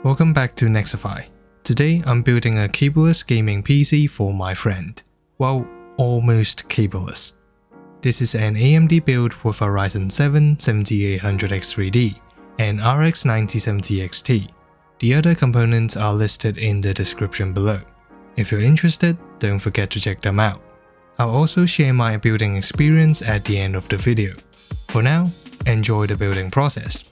Welcome back to Nexify. Today I'm building a cableless gaming PC for my friend. Well, almost cableless. This is an AMD build with a Ryzen 7 7800X3D and RX 9070 XT. The other components are listed in the description below. If you're interested, don't forget to check them out. I'll also share my building experience at the end of the video. For now, enjoy the building process.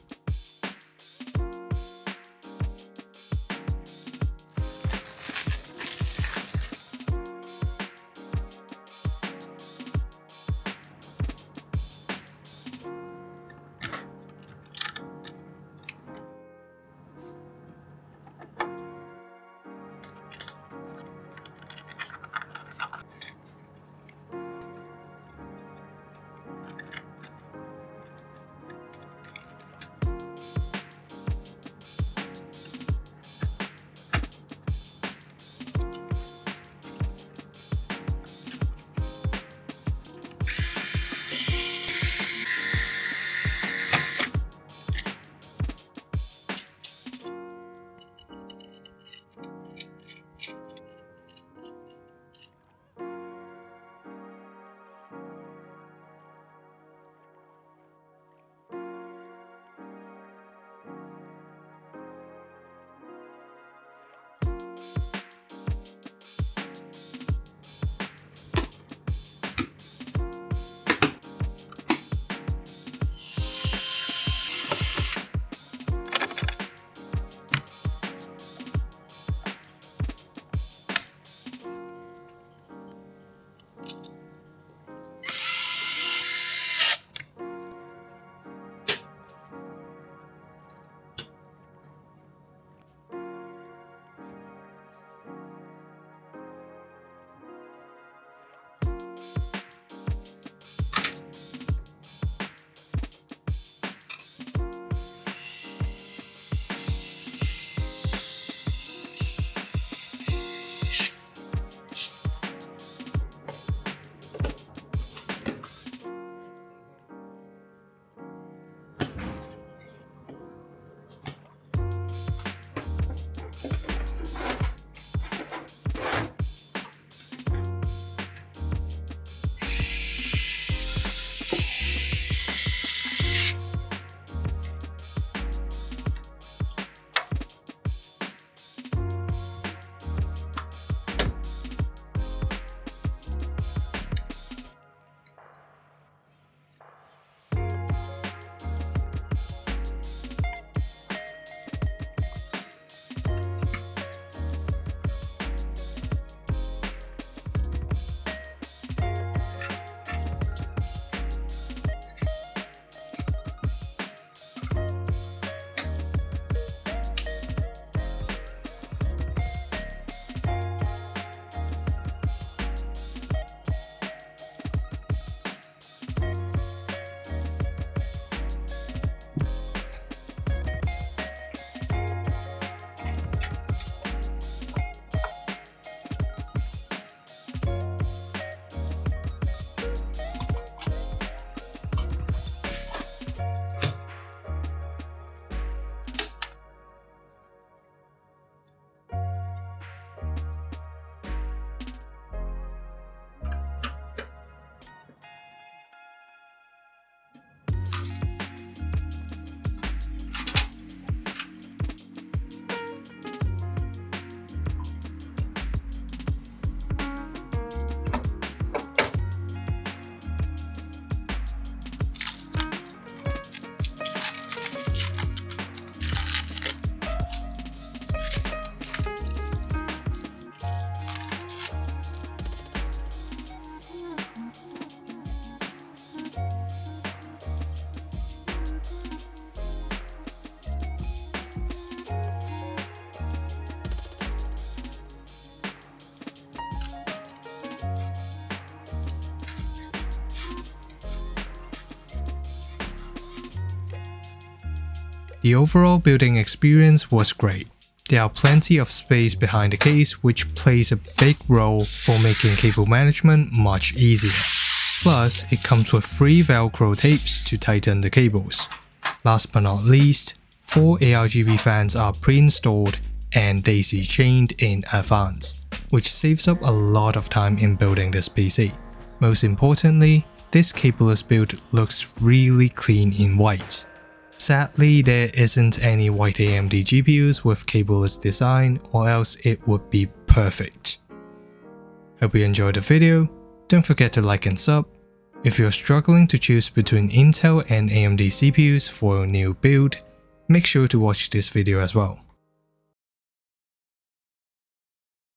The overall building experience was great. There are plenty of space behind the case, which plays a big role for making cable management much easier. Plus, it comes with 3 Velcro tapes to tighten the cables. Last but not least, 4 ARGB fans are pre-installed and daisy-chained in advance, which saves up a lot of time in building this PC. Most importantly, this cableless build looks really clean in white. Sadly, there isn't any white AMD GPUs with cableless design, or else it would be perfect. Hope you enjoyed the video. Don't forget to like and sub. If you're struggling to choose between Intel and AMD CPUs for a new build, make sure to watch this video as well.